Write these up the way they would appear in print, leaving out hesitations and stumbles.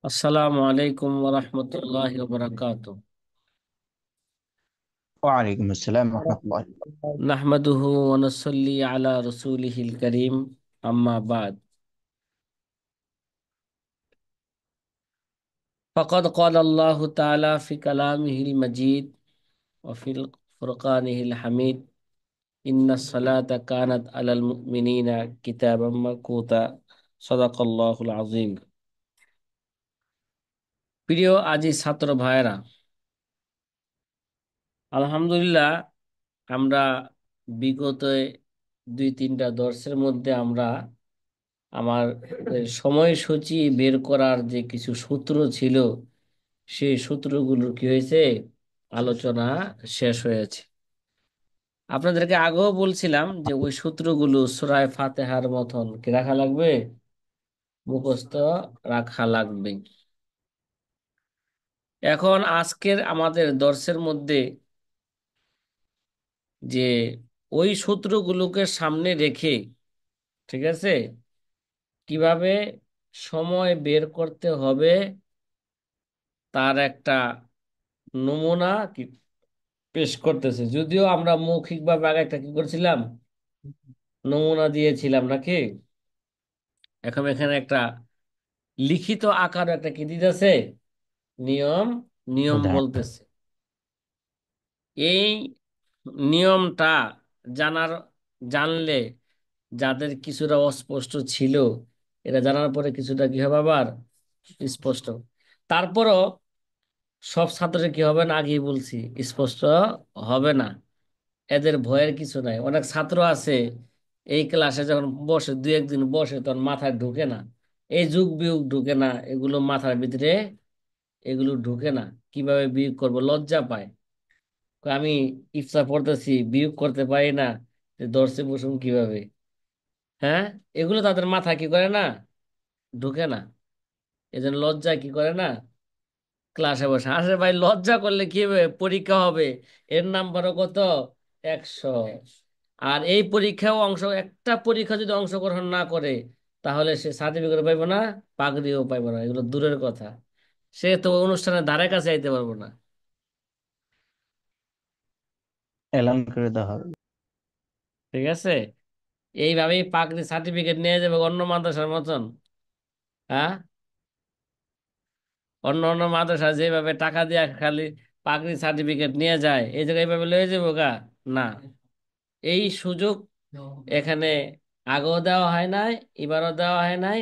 আসসালামু আলাইকুম ওরহমতুল্লাহি ওয়াবারাকাতুহ। ওয়ালাইকুম আসসালাম রহমতুল্লাহ। নাহমাদুহু ওয়া নুসাল্লি আলা রাসূলিহিল কারীম, আম্মা বাদ। ফাকাদ ক্বালা আল্লাহু তাআলা ফি কালামিহিল মাজিদ ওয়া ফিল ফুরকানিহিল হামিদ, ইন্নাস সালাতা কানাত আলাল মুমিনিনা কিতাবাম মাওকুতা। সাদাকাল্লাহুল আযীম। প্রিয় আজি ছাত্র ভাইয়েরা, আলহামদুলিল্লাহ, আমরা বিগত 2-3টা দর্সের মধ্যে আমরা আমার সময়সূচি বের করার যে কিছু সূত্র ছিল, সেই সূত্রগুলোর কি হয়েছে, আলোচনা শেষ হয়েছে। আপনাদেরকে আগেও বলছিলাম যে ওই সূত্রগুলো সূরা ফাতিহার মতন কি রাখা লাগবে, মুখস্থ রাখা লাগবে। এখন আজকের আমাদের দর্সের মধ্যে যে ওই সূত্রগুলোকে সামনে রেখে, ঠিক আছে, কিভাবে সময় বের করতে হবে তার একটা নমুনা কি পেশ করতেছে। যদিও আমরা মৌখিকভাবে আগে একটা কি করছিলাম, নমুনা দিয়েছিলাম নাকি, এখন এখানে একটা লিখিত আকার একটা কি দিতেছে, নিয়ম নিয়ম উদাহরণ। বলতেছে। এই নিয়মটা জানার জানলে যাদের কিছুটা অস্পষ্ট ছিল, এটা জানার পরে কিছুটা কি হবে আবার স্পষ্ট। তারপরও সব ছাত্রের কি হবে না, আগেই বলছি, স্পষ্ট হবে না। এদের ভয়ের কিছু নাই। অনেক ছাত্র আছে এই ক্লাসে যখন বসে, 2-1 দিন বসে, তখন মাথায় ঢুকে না, এই যোগ বিয়োগ ঢুকে না, এগুলো মাথার ভিতরে এগুলো ঢুকে না। কিভাবে বিয়োগ করব লজ্জা পায়। কয় আমি ইফতা পড়তেছি, বিয়োগ করতে পারি না, যে দর্শে বসুন কিভাবে। হ্যাঁ, এগুলো তাদের মাথায় কি করে না, ঢুকে না। এজন্য লজ্জা কি করে না, ক্লাসে বসে আসে। ভাই, লজ্জা করলে কি হবে, পরীক্ষা হবে, এর নাম্বারও কত, 100। আর এই পরীক্ষাও একটা পরীক্ষা যদি অংশগ্রহণ না করে, তাহলে সে সার্টিফিকেট পাইবো না, পাগড়িও পাইবো না, এগুলো দূরের কথা। সে তো অনুষ্ঠানের ধারে কাছে আইতে পারবো না। এলান করে দেওয়া হবে। ঠিক আছে, এইভাবেই পাগড়ি সার্টিফিকেট নিয়ে যাবে অন্য মাদ্রাসার মতন। হ্যাঁ, অন্য অন্য মাদ্রাসা যেভাবে টাকা দিয়ে খালি পাগড়ি সার্টিফিকেট নিয়ে যায়, এই জায়গায় এইভাবে লয়ে যাবো গা, না। এই সুযোগ এখানে আগেও দেওয়া হয় নাই, এবারও দেওয়া হয় নাই,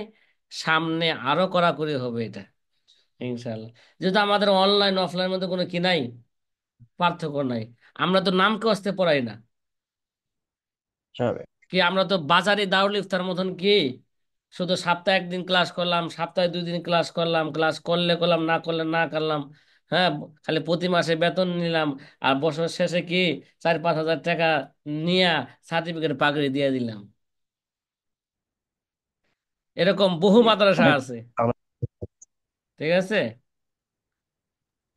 সামনে আরো কড়াকড়ি হবে এটা, ইনশাল্লাহ। যেহেতু আমাদের অনলাইন অফলাইন মধ্যে কোনো কি নাই, পার্থক্য নাই। আমরা তো নামকে আসতে পড়াই না, হবে। কি আমরা তো বাজারে দারুল ইফতার মতন কি শুধু সপ্তাহে 1 দিন ক্লাস করলাম, সপ্তাহে 2 দিন ক্লাস করলাম, ক্লাস করলে করলাম, না করলে না করলাম। হ্যাঁ, খালি প্রতি মাসে বেতন নিলাম, আর বছর শেষে কি 4-5 হাজার টাকা নিয়ে সার্টিফিকেট পাকড়ি দিয়ে দিলাম। এরকম বহু মাদ্রাসা অনেক আছে, ভালো। ঠিক আছে,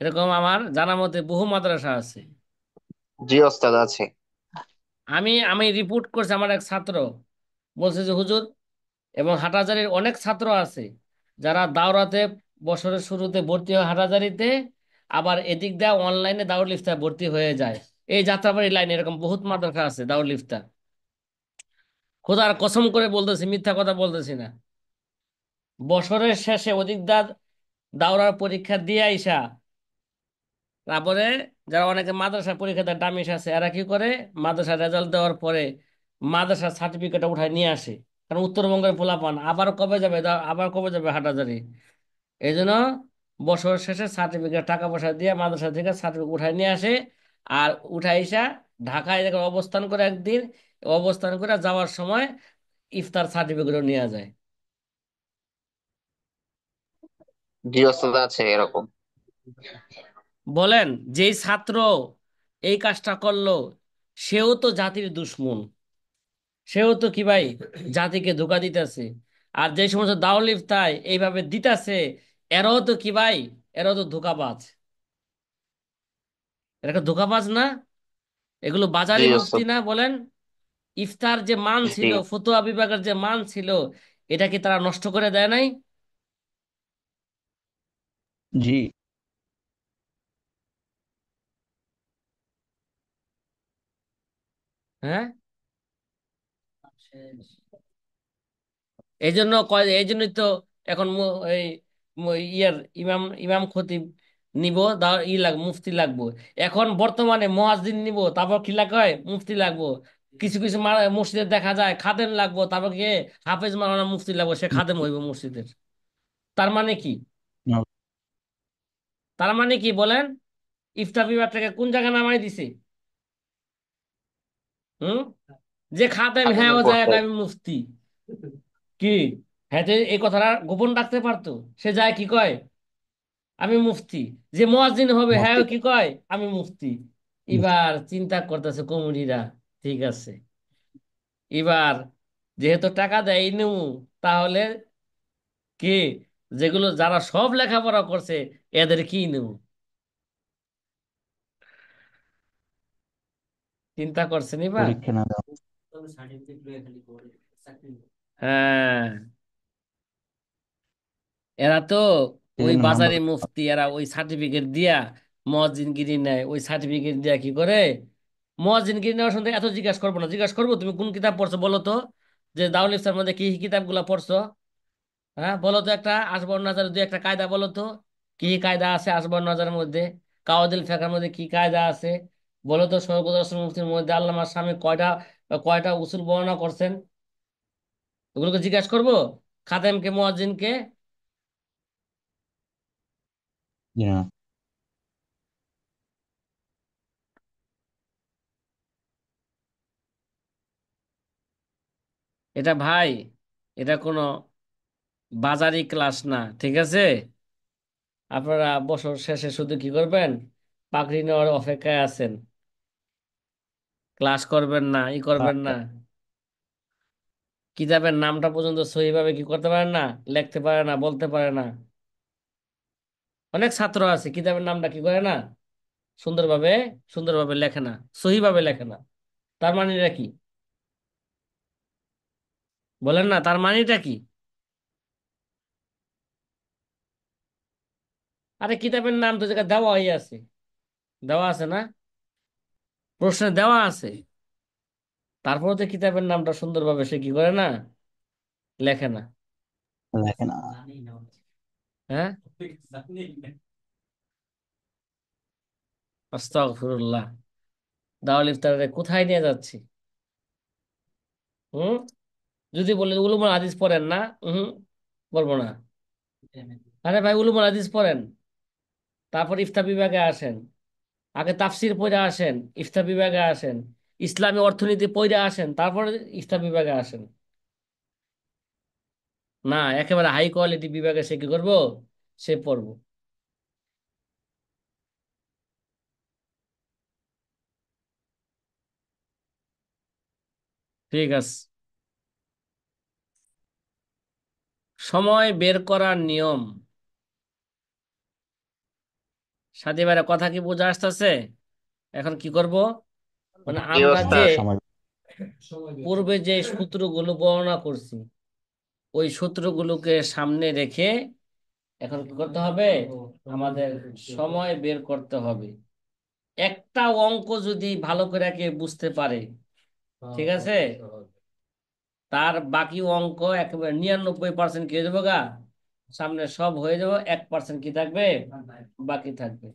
এরকম আমার জানা মতে বহু মাদ্রাসা আছে। জি ওস্তাদ আছে। আমি আমি রিপোর্ট করছি, আমার এক ছাত্র বলছে যে হুজুর, এবং হাটাজারির অনেক ছাত্র আছে যারা দাওরাতে বছরের শুরুতে ভর্তি হয় হাটাজারিতে, আবার এদিক দিয়ে অনলাইনে দারুল ইফতা ভর্তি হয়ে যায়। এই যাত্রাবাড়ি লাইনে এরকম বহুত মাদ্রাসা আছে দারুল ইফতা। খোদার কসম করে বলতেছি, মিথ্যা কথা বলতেছি না। বছরের শেষে ওদিক দা দাওরার পরীক্ষা দিয়ে আইসা, তারপরে যারা অনেকে মাদ্রাসা পরীক্ষা দেয় ডামিস আছে, এরা কি করে, মাদ্রাসা রেজাল্ট দেওয়ার পরে মাদ্রাসার সার্টিফিকেট উঠায় নিয়ে আসে। কারণ উত্তরবঙ্গের পোলাপান আবার কবে যাবে, আবার কবে যাবে হাটাজারি। এই জন্য বছর শেষে সার্টিফিকেট টাকা পয়সা দিয়ে মাদ্রাসা থেকে সার্টিফিকেট উঠায় নিয়ে আসে। আর উঠাই এসা ঢাকায় যখন অবস্থান করে একদিন, অবস্থান করে যাওয়ার সময় ইফতার সার্টিফিকেটও নিয়ে যায়। জি ওস্তাদ আছে এরকম। বলেন, যেই ছাত্র এই কাজটা করলো, সেও তো জাতির দুশ্মন, সেও তো কি ভাই জাতিকে ধোঁকা দিতেছে। আর যে সমস্ত দাওয়াল ইফতায় এইভাবে দিতেছে, এরাও তো কি ভাই, এরাও তো ধোঁকাবাজ। এরা কি ধোঁকাবাজ না? এগুলো জি বাজারি মুফতি ওস্তাদ। না, বলেন। ইফতার যে মান জি ছিল, ফতোয়া বিভাগের যে মান ছিল, এটা কি তারা নষ্ট করে দেয় নাই? জি। হ্যাঁ, এই জন্যই তো এখন এই ইয়ার ইমাম ইমাম খতিব নিব, মুফতি লাগবো। এখন বর্তমানে মুয়াজ্জিন নিব, তারপর কি লাগবে হয়? মুফতি লাগবো। কিছু কিছু মসজিদে দেখা যায় খাদেম লাগবো, তারপর কি হাফেজ মাওলানা মুফতি লাগবো, সে খাদেম হইব মসজিদের। তার মানে কি? না, তার মানে কি বলেন? ইফতা বিভাগটাকে কোন জায়গায় নামাই দিছে? হুম, যে খাদেম হ্যাঁ খাদেমের ও যায় পর্যায়ে। আমি মুফতি। কি, হ্যাঁ যে এই কথাটা গোপন রাখতে পারতো, সে যায় কি কয় আমি মুফতি। যে মুয়াজ্জিন হবে হ্যাঁ ও মুফতি। কি কয় আমি মুফতি। এবার চিন্তা করতেছে কমিটিরা, ঠিক আছে, এবার যেহেতু টাকা দেয় নেউ, তাহলে কি, যেগুলো যারা সব লেখাপড়া করছে এদের কি নেব? চিন্তা করছেন এবার? পরীক্ষা না দেওয়া। হ্যাঁ, এরা তো ওই সেজন্য বাজারে নাম্বার। মুফতি, এরা ওই সার্টিফিকেট দিয়া মুয়াজ্জিনগিরি নেয়। ওই সার্টিফিকেট দিয়া কি করে, মুয়াজ্জিনগিরি নেওয়ার সঙ্গে এত জিজ্ঞাসা করবো না, জিজ্ঞাসা করবো তুমি কোন কিতাব পড়ছো বলো তো, যে দারুল ইফতার মধ্যে কি কি কিতাবগুলা পড়ছো। হ্যাঁ বলো তো, একটা আসবাব নাজারের দুই একটা কায়দা বলো তো, কি কি কায়দা আছে আসবাব নাজারের মধ্যে, কাওয়াদিল ফিকহের মধ্যে কি কায়দা আছে বলো তো, সৈয়দ দর্শন মুফতির মধ্যে আল্লামা শামী কয়টা কয়টা উসুল বর্ণনা করছেন, ওগুলোকে জিজ্ঞাসা করবো খাদেমকে মুয়াজ্জিনকে? জি না। এটা ভাই, এটা কোনো বাজারি ক্লাস না, ঠিক আছে? আপনারা বছর শেষে শুধু কি করবেন, পাকড়ি নেওয়ার অপেক্ষায় আছেন, ক্লাস করবেন না, করবেন আচ্ছা। না, কিতাবের নামটা পর্যন্ত সহিভাবে কি করতে পারেন না, লিখতে পারে না, বলতে পারে না। অনেক ছাত্র আছে কিতাবের নামটা কি করে না, সুন্দরভাবে সুন্দরভাবে লেখে না, সহিভাবে লেখে না। তার মানেটা কি বলেন না, তার মানেটা কি? আরে কিতাবের নাম তো জায়গায় দেওয়াই আছে, দেওয়া আছে না, প্রশ্নে দেওয়া আছে, তারপরে তো কিতাবের নামটা সুন্দরভাবে সে কি করে না, লেখে না। লেখে না। হ্যাঁ, আস্তাগফিরুল্লাহ। দাওয়াল ইফতারে কোথায় নিয়ে যাচ্ছি? হুম, যদি বলে উলুমুল হাদিস পড়েন না, হুম, বলবো না। আরে ভাই উলুমুল হাদিস পড়েন, তারপর ইফতা বিভাগে আসেন, আগে তাফসির পড়ে আসেন, ইফতা বিভাগে আসেন, ইসলামী অর্থনীতি পড়ে আসেন, তারপর ইফতা বিভাগে আসেন। না, একেবারে হাই কোয়ালিটি বিভাগে সে কি করবো, সে পড়বো। ঠিক আছে, সময় বের করার নিয়ম। সাথী ভাইরা কথা কি বোঝা আসতেছে? এখন কি করব, মানে জি আমরা যে ওস্তাদ। সময়। পূর্বে যে সূত্রগুলো বর্ণনা করছি, ওই সূত্রগুলোকে সামনে রেখে এখন কি করতে হবে, আমাদের সময় বের করতে হবে। একটা অঙ্ক যদি ভালো করে কে বুঝতে পারে, ঠিক আছে, তার বাকি অঙ্ক একেবারে 99% কি হয়ে যাবো গা, সামনে সব হয়ে যাবো, 1% কি থাকবে, বাকি থাকবে।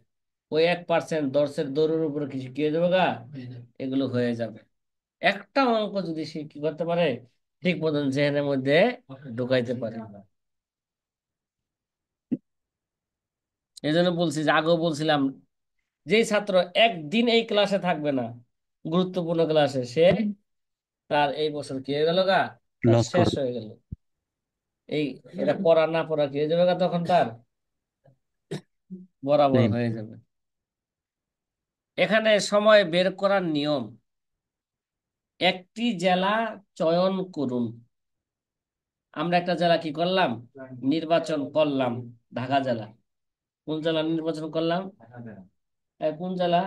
ওই 1% দর্শের দৌড়ের উপর কিছু কি হয়ে যাবো গা, এগুলো হয়ে যাবে। একটা অঙ্ক যদি সে কি করতে পারে, ঠিক মতন জেহেনের মধ্যে ঢুকাইতে পারে। এই জন্য বলছি, যে আগেও বলছিলাম, যেই ছাত্র একদিন এই ক্লাসে থাকবে না, গুরুত্বপূর্ণ ক্লাসে, সে তার এই বছর কি হয়ে গেল গা, তার লস শেষ করবে। হয়ে গেল। এই এটা পড়া না পড়া কি হয়ে যাবে গা, তখন তার বরাবর সেম। হয়ে যাবে। এখানে সময় বের করার নিয়ম, একটি জেলা চয়ন করুন। আমরা একটা জেলা কি করলাম, নির্বাচন করলাম, ঢাকা জেলা। কোন জেলা নির্বাচন করলাম, কোন জেলা,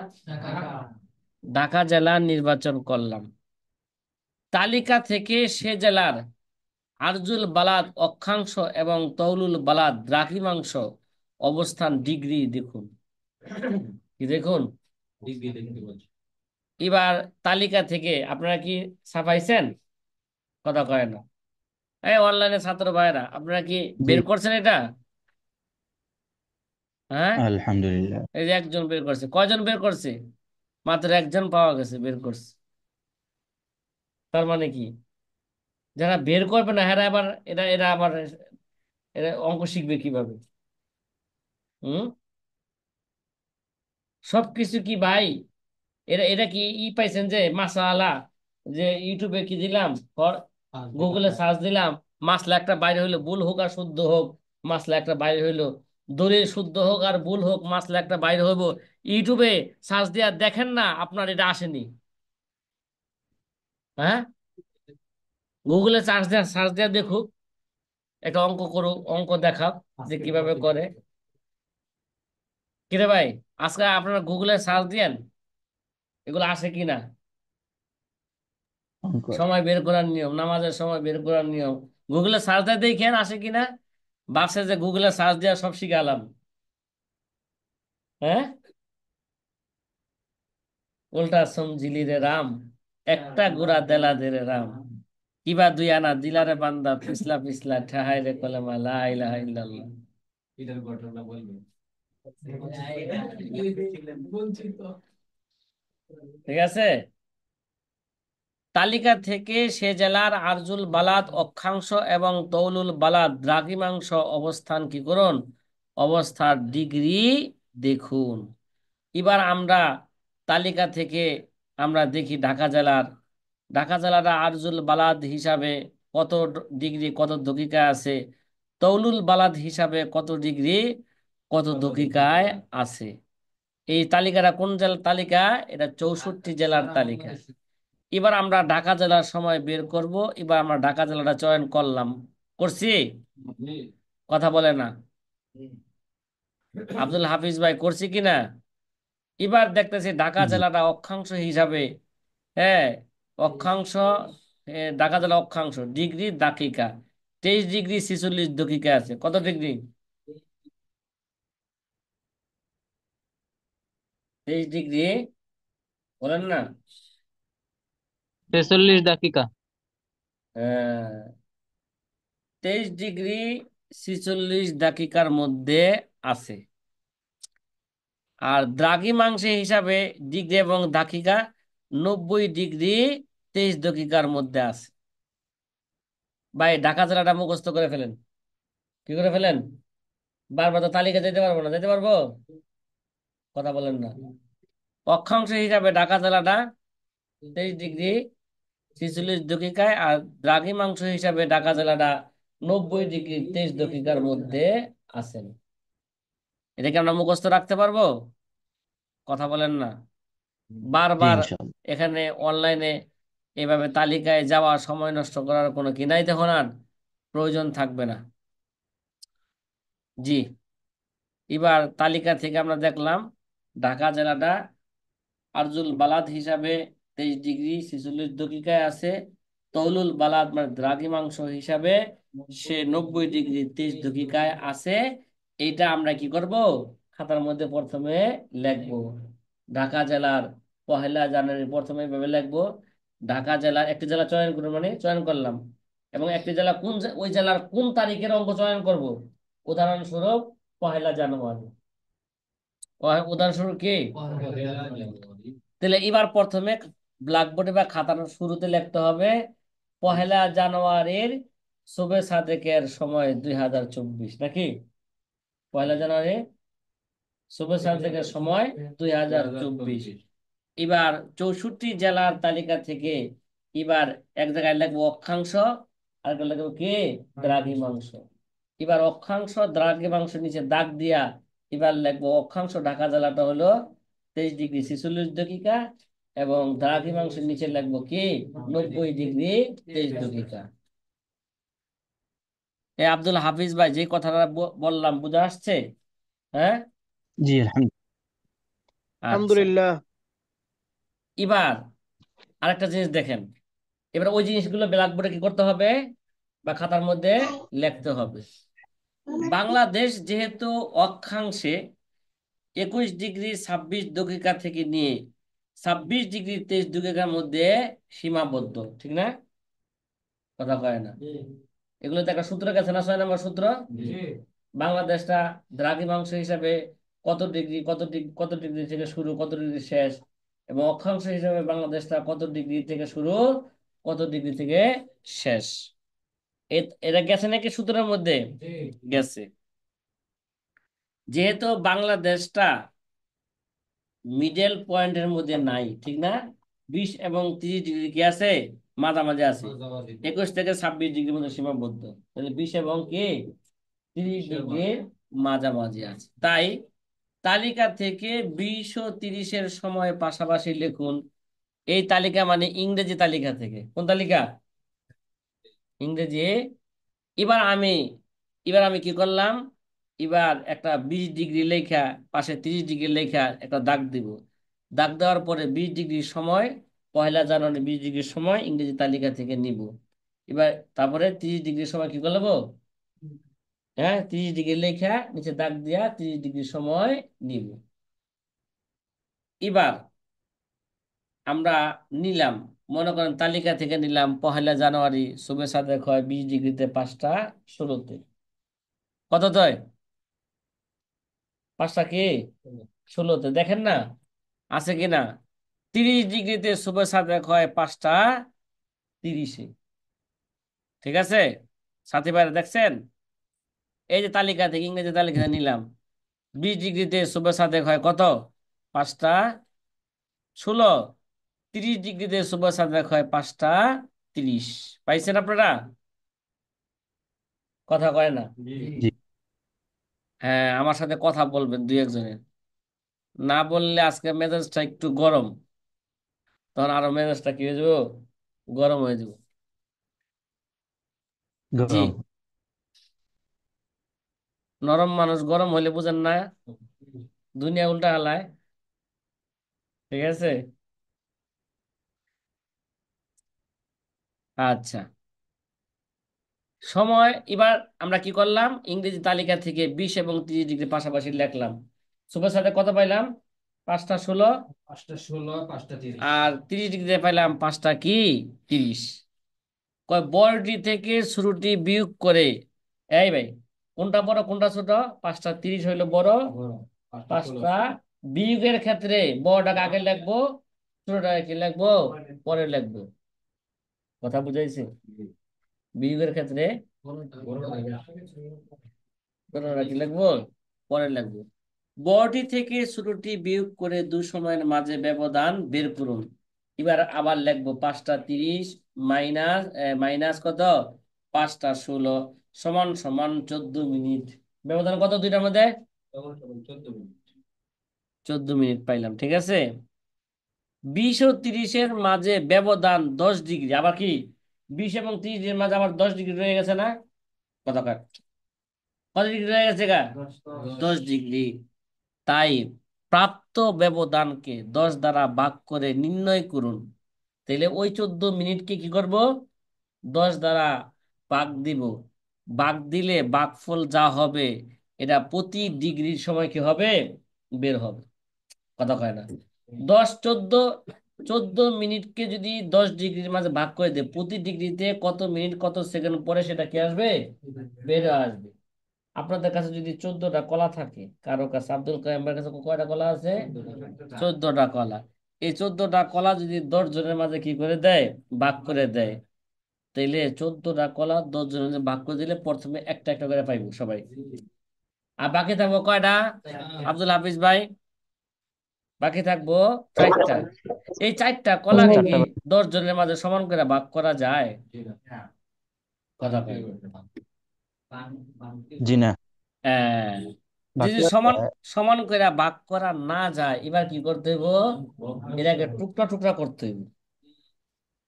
ঢাকা জেলা নির্বাচন করলাম। তালিকা থেকে সে জেলার আরজুল বালাদ অক্ষাংশ এবং তৌলুল বালাদ দ্রাঘিমাংশ অবস্থান ডিগ্রি দেখুন। কি দেখুন? এবার তালিকা থেকে আপনারা কি ছাপাইছেন? কথা কয় না। এই অনলাইনে ছাত্র ভাইরা, আপনারা কি জি, বের করছেন এটা? হ্যাঁ, আলহামদুলিল্লাহ। এই যে একজন বের করছে, কয়জন বের করছে? মাত্র একজন পাওয়া গেছে বের করছে। তার মানে কি, যারা বের করবে না এরা আবার, এরা এরা আবার এরা অঙ্ক শিখবে কিভাবে? হুম, সবকিছু কি ভাই, এরা এরা কি পাইছেন যে মাসালা, যে ইউটিউবে কি দিলাম, গুগলে সার্চ দিলাম, মাসলা একটা বাইরে হইলো, ভুল হোক আর শুদ্ধ হোক, মাসলা একটা বাইরে হইলো, দলিল শুদ্ধ হোক আর ভুল হোক, মাসলা একটা বাইরে হইব। ইউটিউবে সার্চ দিয়া দেখেন না, আপনার এটা আসেনি? হ্যাঁ, গুগলে সার্চ দেয়া দেখুক, একটা অঙ্ক করুক, অঙ্ক দেখাক যে কিভাবে করে। কিরে ভাই, আজকে আপনারা গুগলে সার্চ দিয়েন, এগুলো আসে কিনা? অঙ্ক। সময় বের করার নিয়ম, নামাজের সময় বের করার নিয়ম, গুগলে সার্চ দিয়ে দেখেন আসে কিনা। ভাবছে যে গুগলে সার্চ দেওয়া সব শিখালাম। হ্যাঁ, উল্টা সমঝিলি রে রাম, একটা গুড়া দেলা দে রে রাম, কিবা দুই আনা দিলারে বান্দা, পিছলা পিছলা ঠাহাই রে কলেমা লা ইলাহা ইল্লাল্লাহ। ঠিক আছে। তালিকা থেকে সে জেলার আরজুল বালাদ অক্ষাংশ এবং তৌলুল বালাদ দ্রাঘিমাংশ অবস্থান কি করুন, অবস্থার ডিগ্রি দেখুন। এবার আমরা তালিকা থেকে আমরা দেখি ঢাকা জেলাটা আরজুল বালাদ হিসাবে কত ডিগ্রি কত দকিকায় আছে, তৌলুল বালাদ হিসাবে কত ডিগ্রি কত দকিকায় আছে। এই তালিকাটা কোন জেলার তালিকা? এটা 64 জেলার তালিকা। এবার আমরা ঢাকা জেলার সময় বের করব। এবার আমরা ঢাকা জেলাটা চয়ন করলাম, করছি? কথা বলে না আব্দুল হাফিজ ভাই, করছি কিনা? এবার দেখতেছি ঢাকা জি, জেলাটা অক্ষাংশ হিসাবে, হ্যাঁ, অক্ষাংশ, ঢাকা জেলা অক্ষাংশ ডিগ্রি দাকিকা 23 ডিগ্রি 46 দকিকা আছে। কত ডিগ্রি? 23 ডিগ্রি, বলেন না। 46 দাকিকা। 23 ডিগ্রি 46 দাকিকার মধ্যে আছে। আর দ্রাঘিমাংশে হিসাবে ডিগ্রি এবং দাকিকা 90 ডিগ্রি 23 দকিকার মধ্যে আছে। ভাই ঢাকা জেলাটা মুখস্থ করে ফেলেন। কি করে ফেলেন? বারবার তো তালিকা যেতে পারবো না, যেতে পারবো? কথা বলেন না। অক্ষাংশ হিসাবে ঢাকা জেলাটা 23 ডিগ্রি 46 দকিকায়, আর দ্রাঘিমাংশ হিসাবে ঢাকা জেলাটা 90 ডিগ্রি 23 দকিকার মধ্যে আছেন। এটা কি আমরা মুখস্থ রাখতে পারবো? কথা বলেন না। জি, বারবার ইনশাআল্লাহ। এখানে অনলাইনে এভাবে তালিকায় যাওয়া, সময় নষ্ট করার কোনো কি নাই তখন আর, প্রয়োজন থাকবে না। জি, এবার তালিকা থেকে আমরা দেখলাম ঢাকা জেলাটা আরজুল বালাদ হিসাবে 23 ডিগ্রি 46 দকিকায় আছে। তৌলুল বালাদ মানে দ্রাঘিমাংশ হিসাবে সে 90 ডিগ্রি 23 দকিকায় আছে। এইটা আমরা কি করব, খাতার মধ্যে প্রথমে লিখবো। ঢাকা জেলার 1 জানুয়ারি প্রথমে এভাবে লিখবো, ঢাকা জেলার একটি জেলা চয়ন করে, মানে চয়ন করলাম, এবং একটি জেলা কোন ওই জেলার কোন তারিখের অঙ্ক চয়ন করব। উদাহরণস্বরূপ 1 জানুয়ারি। উদাহরণস্বরূপ কি? তাহলে এবার প্রথমে ব্ল্যাকবোর্ডে বা খাতার শুরুতে লিখতে হবে 1 জানুয়ারির শুভে সাদেকের সময় 2024, নাকি? 1 জানুয়ারি শুভে সাদেকের সময় 2024। এবার 64 জেলার তালিকা থেকে এবার এক জায়গায় লিখবো অক্ষাংশ, আর একটা লিখবো কি, দ্রাঘিমাংশ। এবার অক্ষাংশ দ্রাঘিমাংশ নিচে দাগ দিয়া এবার লিখবো অক্ষাংশ ঢাকা জেলাটা হলো 23 ডিগ্রি 46 দকিকা, এবং দ্রাঘিমাংশের নিচে লিখবো কি, 90 ডিগ্রি 23 দকিকা। এ আব্দুল হাফিজ ভাই, যে কথাটা বললাম বুঝা আসছে? হ্যাঁ, জি, আলহামদুলিল্লাহ। আচ্ছা। আলহামদুলিল্লাহ। এবার আরেকটা জিনিস দেখেন, এবার ওই জিনিসগুলো ব্ল্যাকবোর্ডে কি করতে হবে, বা খাতার মধ্যে লিখতে হবে। বাংলাদেশ যেহেতু অক্ষাংশে 21°26' থেকে নিয়ে 26°23' মধ্যে সীমাবদ্ধ, ঠিক না? কথা কয় না। এগুলো তো একটা সূত্র গেছে না, 6 নম্বর সূত্র। বাংলাদেশটা দ্রাঘিমাংশ হিসাবে কত ডিগ্রি থেকে শুরু, কত ডিগ্রি শেষ, এবং অক্ষাংশ হিসাবে বাংলাদেশটা কত ডিগ্রি থেকে শুরু, কত ডিগ্রি থেকে শেষ। এটা গেছে নাকি সূত্রের মধ্যে? গেছে। যেহেতু বাংলাদেশটা মিডল পয়েন্টের মধ্যে নাই, ঠিক না? 20 এবং 30 ডিগ্রি কি আছে? মাঝামাঝি আছে। 21 থেকে 26 ডিগ্রির মধ্যে সীমাবদ্ধ। তাহলে 20 এবং 30 ডিগ্রির মাঝামাঝি আছে। তাই তালিকা থেকে 20 ও 30-এর সময় পাশাপাশি লিখুন। এই তালিকা মানে ইংরেজি তালিকা থেকে। কোন তালিকা? ইংরেজি। এবার আমি এবার আমি কি করলাম? এবার একটা 20 ডিগ্রি লেখা, পাশে 30 ডিগ্রি লেখা একটা দাগ দিব। দাগ দেওয়ার পরে 20 ডিগ্রির সময়, 1 জানুয়ারি 20 ডিগ্রির সময় ইংরেজি তালিকা থেকে নিব। এবার তারপরে 30 ডিগ্রির সময় কি করবো? হ্যাঁ, 30 ডিগ্রি লেখা নিচে দাগ দিয়া 30 ডিগ্রির সময় নিব। এবার আমরা নিলাম, মনে করেন তালিকা থেকে নিলাম 1 জানুয়ারি, শুভে সাদেক হয় 20 ডিগ্রিতে 5টা 16-তে। কত হয়? 5টা কি 16-তে, দেখেন না আছে কিনা? 30 ডিগ্রিতে শুভে সাদেক হয় 5টা 30-এ। ঠিক আছে? সাথী ভাইরা দেখছেন? এই যে তালিকা থেকে ইংরেজি তালিকা থেকে নিলাম, 20 ডিগ্রিতে শুভে সাদেক হয় কত? 5টা 16। 30 ডিগ্রিতে শুভে সাদেক হয় 5টা 30। পাইছেন আপনারা? কথা কয় না। জি। হ্যাঁ, আমার সাথে কথা বলবেন দুই একজনের। না বললে আজকে মেজাজটা একটু গরম, তখন আরো মেজাজটা কি হয়ে যাবো? গরম হয়ে যাবো। জি। গরম। নরম মানুষ গরম হইলে বুঝেন না, দুনিয়া উল্টা হালায়। ঠিক আছে? আচ্ছা, সময়। এবার আমরা কি করলাম? ইংরেজি তালিকা থেকে 20 এবং 30 ডিগ্রি পাশাপাশি লিখলাম। সুপার সাথে কত পাইলাম? 5টা 16। 5টা 16, 5টা 30। আর 30 ডিগ্রিতে পাইলাম 5টা 30। কয় বড়টি থেকে শুরুটি বিয়োগ করে। এই ভাই, কোনটা বড় কোনটা ছোট? 5টা 30 হইলো বড়। বড়। 5টা 16। 5টা বিয়োগের ক্ষেত্রে বড়টাকে আগে লিখবো, ছোটটাকে কি লিখবো? পরে লিখবো। কথা বুঝাইছে? বিয়োগের ক্ষেত্রে ছোটটা কি লিখবো? পরে লিখবো। বড়টি থেকে ছোটটি বিয়োগ করে দু সময়ের মাঝে ব্যবধান বের করুন। এবার আবার লিখবো 5টা 30 মাইনাস মাইনাস কত? 5টা 16 সমান সমান 14 মিনিট। ব্যবধান কত দুইটার মধ্যে? তখন 14 মিনিট। 14 মিনিট পাইলাম। ঠিক আছে? 20 ও 30-এর মাঝে ব্যবধান 10 ডিগ্রি। আবার কি 20 এবং 30-এর মাঝে আবার 10 ডিগ্রি রয়ে গেছে না? কত কাট? কত ডিগ্রি রয়ে গেছে গা? 10 ডিগ্রি। তাই প্রাপ্ত ব্যবধানকে 10 দ্বারা ভাগ করে নির্ণয় করুন। তাহলে ওই 14 মিনিটকে কি করব? 10 দ্বারা ভাগ দিব। ভাগ দিলে ভাগফল যা হবে, এটা প্রতি ডিগ্রির সময় কি হবে? বের হবে। কথা কয় না। 10 14 14 মিনিটকে যদি 10 ডিগ্রির মাঝে ভাগ করে দেয়, প্রতি ডিগ্রিতে কত মিনিট কত সেকেন্ড পরে সেটা কি আসবে? বের হয়ে আসবে। আপনাদের কাছে যদি 14টা কলা থাকে, কারো কাছে, আব্দুল কাইমের কাছে কয়টা কলা আছে? 14টা কলা। এই 14টা কলা যদি 10 জনের মাঝে কি করে দেয়? ভাগ করে দেয়, তাইলে 14টা কলা 10 জনের মাঝে ভাগ করে দিলে প্রথমে একটা একটা করে পাইবো সবাই। আর বাকি থাকবো কয়টা? আব্দুল হাফিজ ভাই, বাকি থাকবো 4টা। এই 4টা কলারে কি চারটা 10 জনের মাঝে সমান করে ভাগ করা যায়? কথা কয় না। জি না। হ্যাঁ, যদি বাকি আছে। সমান সমান করে ভাগ করা না যায়, এবার কি করতে হইব? এটাকে টুকরা টুকরা করতে হইব।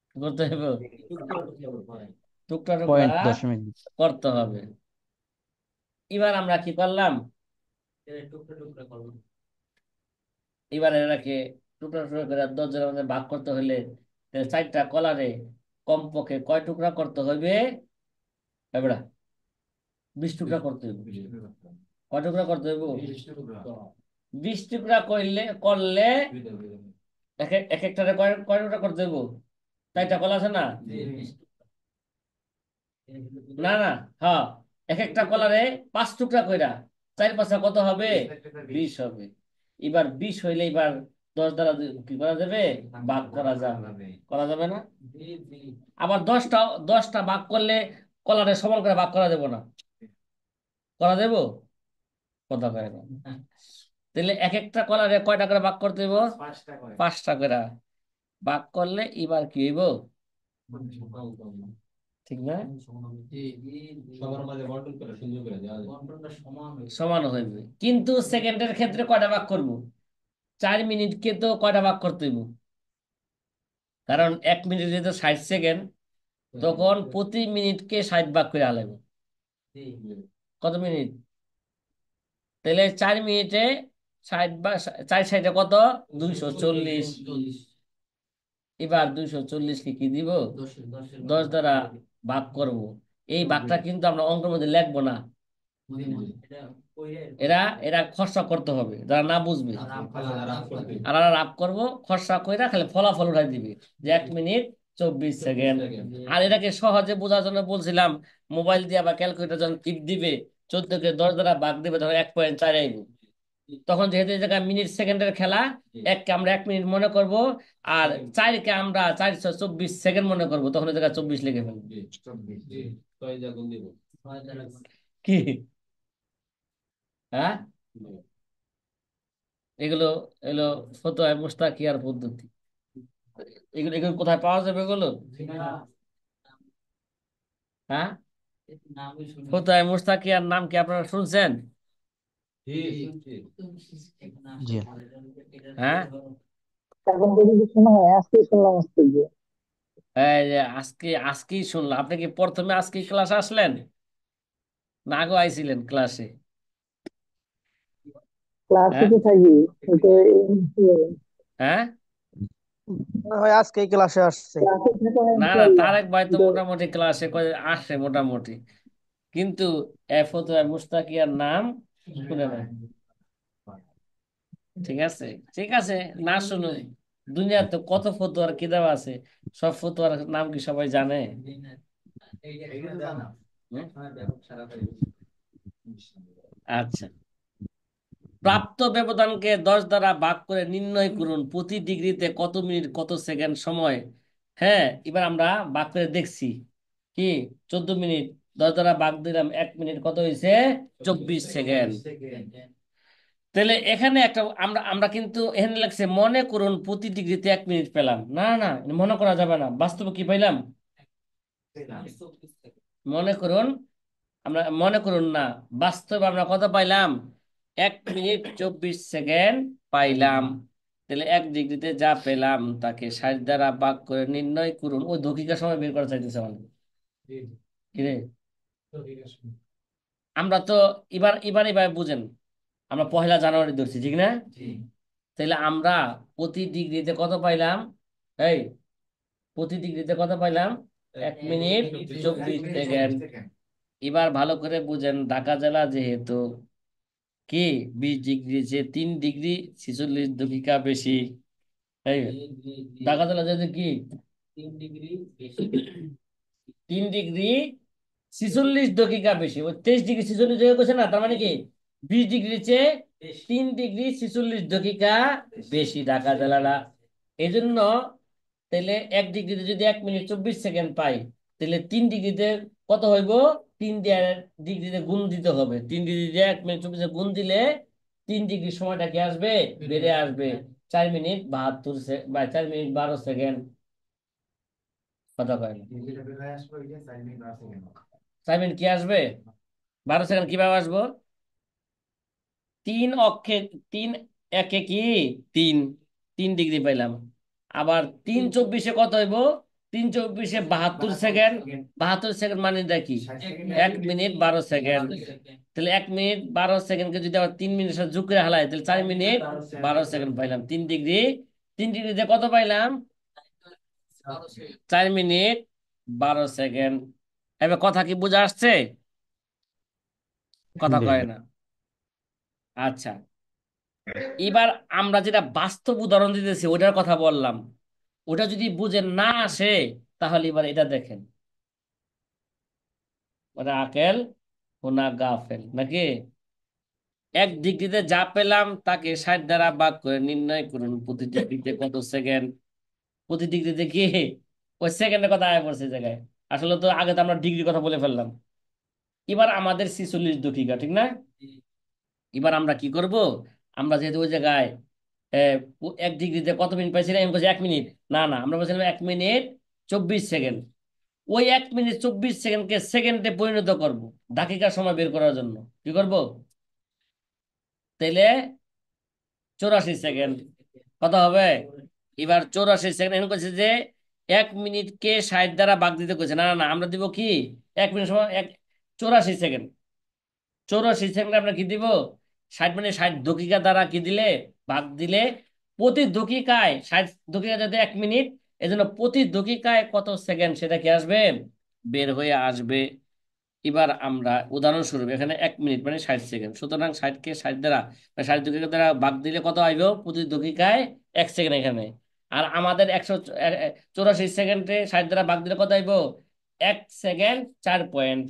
কি করতে হইব? টুকরা টুকরা পয়েন্ট 10 মিনিট। করতে হবে। এবার আমরা কি করলাম? এবার এটাকে টুকরা টুকরা করে 10 জনের মধ্যে ভাগ করতে হলে, তাহলে 4টা কলারে কমপক্ষে কয় টুকরা করতে হইবে? এবার 20 টুকরা করতে হবে। কয় টুকরা করতে হবে? 20 টুকরা করলে করলে এক একটারে কয় কয় টুকরা করতে হবে? 4টা কলা আছে না? না না, হ্যাঁ, এক একটা কলারে 5 টুকরা কইরা 4 5 কত হবে? 20 হবে। এবার 20 হইলে এবার 10 দ্বারা কি করা যাবে? ভাগ করা যাবে। করা যাবে না? আবার 10টা ভাগ করলে কলারে সমান করে ভাগ করা যাবে না? করা দেব? কথা কয় না। তাহলে এক একটা কলারে কয়টা করে ভাগ করতে হইব? 5টা করে ভাগ করলে এবার কি হইব? ঠিক না? সবার মাঝে বন্টন করে সুন্দর করে দেওয়া যায়। সমান হইবে, কিন্তু সেকেন্ডের ক্ষেত্রে কয়টা ভাগ করব? 4 মিনিটকে তো কয়টা ভাগ করতে হইব? কারণ 1 মিনিট যেহেতু 60 সেকেন্ড, তখন প্রতি মিনিটকে 60 ভাগ করে আলাদা। কত মিনিট? তাহলে 4 মিনিটে 60 বা 4 60 কত? 240। এবার 240কে কি দিব? 10 দ্বারা ভাগ করব। এই ভাগটা কিন্তু আমরা অঙ্কের মধ্যে লিখবো না, এরা এরা খরচা করতে হবে, যারা না বুঝবে। আর রাব করবো খরচা কইরা খালি ফলাফল উঠাই দিবে যে 1 মিনিট 24 সেকেন্ড। আর এটাকে সহজে বোঝার জন্য বলছিলাম, মোবাইল দিয়ে বা ক্যালকুলেটর যখন টিপ দিবে, 14কে 10 দ্বারা ভাগ দিবে, ধরো 1.4 আইব। তখন যেহেতু এই জায়গায় মিনিট সেকেন্ডের খেলা, এককে আমরা 1 মিনিট মনে করব, আর 4কে আমরা 424 সেকেন্ড মনে করব, তখন এই জায়গায় 24 লিখে ফেলবো। কি? হ্যাঁ, এগুলো এগুলো ফতোয়া মুস্তাকিয়ার পদ্ধতি। এগুলো এগুলো কোথায় পাওয়া যাবে এগুলো? হ্যাঁ, ফতোয়া মুস্তাকিয়ার নাম কি আপনারা শুনছেন? জি হ্যাঁ, এখন পর্যন্ত শোনা হয়, আজকে শুনলাম আজকে যে এই যে আজকেই শুনলাম। আপনি কি প্রথমে আজকে ক্লাসে আসলেন, না আগেও আইছিলেন ক্লাসে? ক্লাসে হ্যাঁ, তো থাকি, কিন্তু হ্যাঁ, মনে হয় আজকে ক্লাসে আসছে। ক্লাসে থাকা হয় না না, ইনশাআল্লাহ, তারেক ভাই তো কিন্তু মোটামুটি ক্লাসে আসে মোটামুটি, কিন্তু ফতোয়া মুস্তাকিয়ার নাম শুনে নাই। ঠিক আছে, ঠিক আছে, না শুনুন। দুনিয়াতে কত ফতোয়ার কিতাব আছে, সব ফতোয়ার নাম কি সবাই জানে? হুম? আচ্ছা, প্রাপ্ত ব্যবধানকে 10 দ্বারা ভাগ করে নির্ণয় করুন প্রতি ডিগ্রিতে কত মিনিট কত সেকেন্ড সময়। হ্যাঁ, এবার আমরা ভাগ করে দেখছি কি, 14 মিনিট 10 দ্বারা ভাগ দিলাম, 1 মিনিট কত হয়েছে? 24 সেকেন্ড। তাহলে এখানে একটা আমরা আমরা কিন্তু এখানে লাগছে মনে করুন প্রতি ডিগ্রিতে 1 মিনিট পেলাম। না না, মনে করা যাবে না, বাস্তবে কি পাইলাম? মনে করুন, আমরা মনে করুন না, বাস্তবে আমরা কত পাইলাম? 1 মিনিট 24 সেকেন্ড পাইলাম। তাহলে 1 ডিগ্রিতে যা পেলাম তাকে 60 দ্বারা ভাগ করে নির্ণয় করুন। ওই দকিকা সময় বের করা চাইতেছে আমাদের। কিরে, আমরা তো এবার এবার এবার বুঝেন, আমরা 1লা জানুয়ারি ধরছি, ঠিক না? তাহলে আমরা প্রতি ডিগ্রিতে কত পাইলাম? এই, প্রতি ডিগ্রিতে কত পাইলাম? 1 মিনিট 24 সেকেন্ড। এবার ভালো করে বুঝেন, ঢাকা জেলা যেহেতু কি 20 ডিগ্রি, যে 3 ডিগ্রি 46 দাকিকা বেশি। এই, ঢাকা জেলা যেহেতু কি 3 ডিগ্রি 46 দাকিকা বেশি, ওই 23 ডিগ্রি 46 করছে না, তার মানে কি 20 ডিগ্রির চেয়ে 3 ডিগ্রি 46 দাকিকা বেশি ঢাকা জেলাটা। এই জন্য তাহলে 1 ডিগ্রিতে যদি 1 মিনিট 24 সেকেন্ড পাই, তাহলে 3 ডিগ্রিতে কত হইব? 3 ডিগ্রিতে গুণ দিতে হবে। 3 ডিগ্রিতে 1 মিনিট 24 গুণ দিলে 3 ডিগ্রি সময়টা কি আসবে? বেড়ে আসবে 4 মিনিট 72 বা 4 মিনিট 12 সেকেন্ড। কথা কয় না? 4 মিনিট কি আসবে? 12 সেকেন্ড কিভাবে আসবো? 3 অক্ষে, 3 একে কি 3, 3 ডিগ্রি পাইলাম। আবার 3 24 কত হইব? 3 24 72 সেকেন্ড। 72 সেকেন্ড মানে দেখি 1 মিনিট 12 সেকেন্ড। তাহলে 1 মিনিট 12 সেকেন্ডকে যদি আবার 3 মিনিটের সাথে যোগ করে হালাই, তাহলে 4 মিনিট 12 সেকেন্ড পাইলাম। 3 ডিগ্রি, 3 ডিগ্রিতে কত পাইলাম? 4 মিনিট 12 সেকেন্ড। এবার কথা কি বোঝা আসছে? কথা জি কয় না। আচ্ছা, এবার আমরা যেটা বাস্তব উদাহরণ দিতেছি ওটার কথা বললাম, ওটা যদি বুঝে না আসে তাহলে এবার এটা দেখেন, ওটা আকেল হোনা গাফেল নাকি। এক ডিগ্রিতে যা পেলাম তাকে 60 দ্বারা ভাগ করে নির্ণয় করুন প্রতি ডিগ্রিতে কত সেকেন্ড। প্রতি ডিগ্রিতে কি ওই সেকেন্ডের কথা আয় পড়ছে এই জায়গায়। আসলে তো আগে তো আমরা ডিগ্রির কথা বলে ফেললাম। এবার আমাদের 46 দাকিকা, ঠিক না? এবার আমরা কি করব, আমরা যেহেতু ওই জায়গায় এক ডিগ্রিতে কত মিনিট পাইছিলাম, আমি বলছি 1 মিনিট। না না, আমরা বলছিলাম 1 মিনিট 24 সেকেন্ড। ওই 1 মিনিট 24 সেকেন্ডকে সেকেন্ডে পরিণত করব দাকিকার সময় বের করার জন্য। কি করব? তাইলে 84 সেকেন্ড কত হবে? এবার 84 সেকেন্ড এমন করছে যে 1 মিনিটকে 60 দ্বারা ভাগ দিতে কইছে। না না না, আমরা দিব কি 1 মিনিট সময় 84 সেকেন্ড। 84 সেকেন্ড আমরা কি দিব? 60 মানে 60 দাকিকা দ্বারা কি দিলে ভাগ দিলে প্রতি দাকিকায় 60 দাকিকা যাতে 1 মিনিট, এজন্য প্রতি দাকিকায় কত সেকেন্ড সেটা কি আসবে, বের হয়ে আসবে। এবার আমরা উদাহরণস্বরূপ এখানে 1 মিনিট মানে 60 সেকেন্ড, সুতরাং 60কে 60 দ্বারা 60 দাকিকা দ্বারা ভাগ দিলে কত আইব, প্রতি দাকিকায় 1 সেকেন্ড এখানে। আর আমাদের 184 সেকেন্ডে 60 দ্বারা ভাগ দিলে কত আইব, 1 সেকেন্ড 4 পয়েন্ট।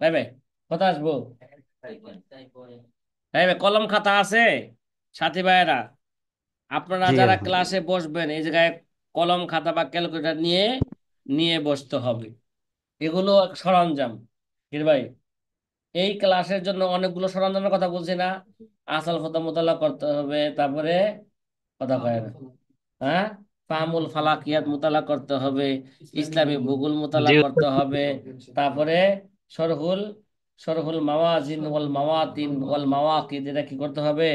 তাই ভাই কত আসবো? তাই ভাই কলম খাতা আছে সাথী ভাইয়েরা? আপনারা জি যারা আলহামদুলিল্লাহ। ক্লাসে বসবেন এই জায়গায় কলম খাতা বা ক্যালকুলেটর নিয়ে নিয়ে বসতে হবে। এগুলো এক সরঞ্জাম। কি রে ভাই, এই ক্লাসের জন্য অনেকগুলো সরঞ্জামের কথা বলছি না? আসল কথা মোতালা করতে হবে, তারপরে কথা কয় না, হ্যাঁ, ফাহমুল ফালাকিয়াত মোতালা করতে হবে, ইসলামী ভূগোল মোতালা জি করতে হবে, তারপরে সরহুল সরহুল মাওয়াজিন ওয়াল মাওয়াতিন ওয়াল মাওয়াকিদ এটা কি করতে হবে,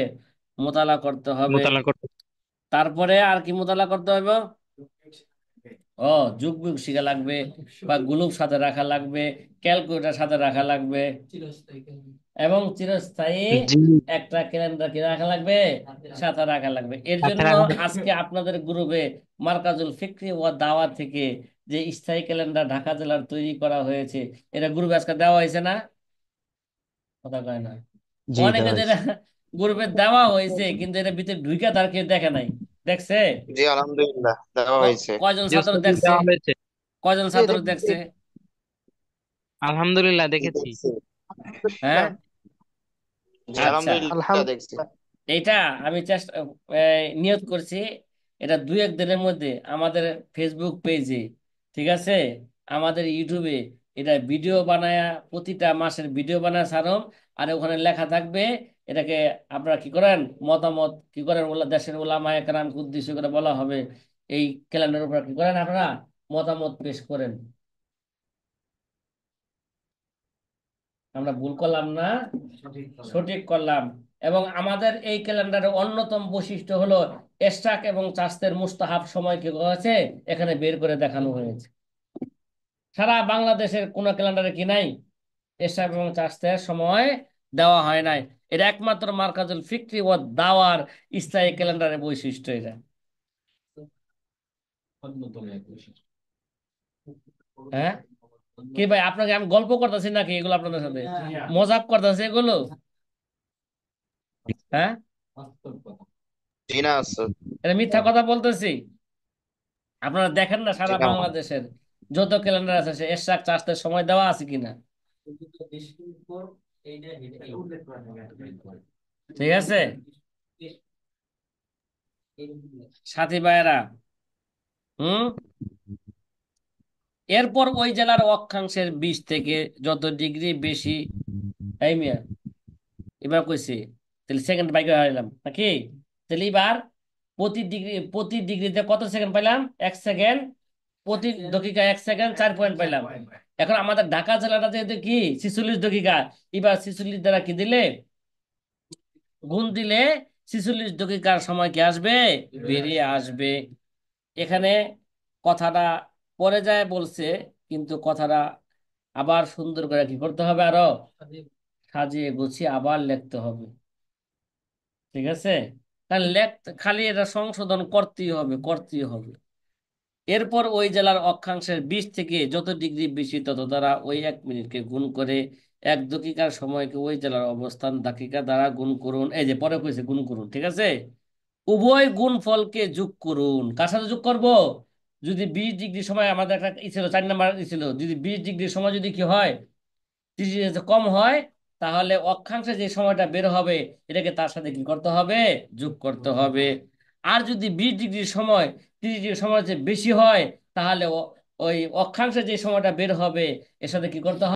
মোতালা করতে হবে। মোতালা করতে। তারপরে আর কি মোতালা করতে হবে? ও, যুগ বিয়োগ শিখা লাগবে, বা গ্লুব সাথে রাখা লাগবে, ক্যালকুলেটর সাথে রাখা লাগবে, এবং চিরস্থায়ী জি। একটা ক্যালেন্ডার কি রাখা লাগবে, সাথে রাখা লাগবে। এর সাথে জন্য রাখা। আজকে আপনাদের গ্রুপে মার্কাজুল ফিকরি ও দাওয়া থেকে যে স্থায়ী ক্যালেন্ডার ঢাকা জেলার তৈরি করা হয়েছে, এটা গ্রুপে আজকে দেওয়া হয়েছে না? কথা কয় না। জি অনেকে দেওয়া হয়েছে। যেটা গ্রুপে দেওয়া হয়েছে কিন্তু এর ভিতরে ঢুকে তার কেউ দেখে নাই, দেখছে? জি আলহামদুলিল্লাহ দেওয়া হয়েছে। কয়জন জি ছাত্র ওস্তাদ, দেখছে? দেওয়া হয়েছে। কয়জন জি ছাত্র দেখছি। দেখছে? আলহামদুলিল্লাহ জি দেখেছি। দেখছি। হ্যাঁ। জি আচ্ছা, আলহামদুলিল্লাহ দেখছি। এইটা আমি চেষ্টা নিয়ত করছি, এটা 2-1 দিনের মধ্যে আমাদের ফেসবুক পেজে, ঠিক আছে, আমাদের ইউটিউবে এটা ভিডিও বানায়া প্রতিটা মাসের ভিডিও বানায় ছাড়ম। আর ওখানে লেখা থাকবে, এটাকে আপনারা কি করেন, মতামত কি করেন, ওলা দেশের ওলামায়ে কেরামকে উদ্দেশ্য করে বলা হবে এই ক্যালেন্ডার উপর কি করেন আপনারা মতামত পেশ করেন। আমরা ভুল করলাম না, সঠিক করলাম। এবং আমাদের এই ক্যালেন্ডারের অন্যতম বৈশিষ্ট্য হলো এশরাক এবং চাস্তের মুস্তাহাব সময় কি হয়েছে এখানে বের করে দেখানো হয়েছে। সারা বাংলাদেশের কোন ক্যালেন্ডারে কি নাই, এশরাক এবং চাস্তের সময় দেওয়া হয় নাই। এটা একমাত্র মার্কাজুল ফিকরি ও দাওয়ার স্থায়ী ক্যালেন্ডারের বৈশিষ্ট্য এটা। অন্যতম এক বৈশিষ্ট্য। হ্যাঁ, কি ভাই আপনাকে আমি গল্প করতেছি নাকি এগুলো আপনাদের সাথে, মজাক করতেছি এগুলো? হ্যাঁ, বাস্তব কথা। জি না আছে। এটা মিথ্যা কথা বলতেছি? আপনারা দেখেন না জি সারা না। বাংলাদেশের যত ক্যালেন্ডার আছে সে এশরাক চাষের সময় দেওয়া আছে কিনা? ঠিক আছে সাথী ভাইয়েরা। হুম। এরপর ওই জেলার অক্ষাংশের 20 থেকে যত ডিগ্রি বেশি, এই মিয়া এবার কইছি, তাহলে সেকেন্ড বাইকে হারাইলাম নাকি? তাহলে এবার প্রতি ডিগ্রিতে কত সেকেন্ড পাইলাম, 1 সেকেন্ড। প্রতি দাকিকা 1 সেকেন্ড 4 পয়েন্ট পাইলাম। এখন আমাদের ঢাকা জেলাটা যেহেতু কি 46 দাকিকা, এবার 46 দ্বারা কি দিলে গুণ দিলে 46 দাকিকার সময় কি আসবে, বেরিয়ে আসবে। এখানে কথাটা পরে যায় বলছে, কিন্তু কথাটা আবার সুন্দর করে কি করতে হবে, আরো সাজিয়ে গুছিয়ে আবার লিখতে হবে। ঠিক আছে, তাহলে খালি এটা সংশোধন করতেই হবে, করতেই হবে। এরপর ওই জেলার অক্ষাংশের 20 থেকে যত ডিগ্রি বেশি তত দ্বারা ওই 1 মিনিটকে গুণ করে 1 দাকিকার সময়কে ওই জেলার অবস্থান দাকিকা দ্বারা গুণ করুন। এই যে পরে কইছে গুণ করুন, ঠিক আছে। উভয় গুণফলকে যোগ করুন। কার সাথে যোগ করব? যদি 20 ডিগ্রি সময় আমাদের একটা ই ছিল, 4 নাম্বার ই ছিল, যদি 20 ডিগ্রি সময় যদি কি হয়, 30 ডিগ্রি কম হয়, তাহলে অক্ষাংশে যে সময়টা বের হবে এটাকে তার সাথে কি করতে হবে? যোগ করতে হবে। আর যদি 20 ডিগ্রি সময় 30 ডিগ্রি সময় যে বেশি হয়, তাহলে ওই অক্ষাংশে যে সময়টা বের হবে এর সাথে কি করতে হবে?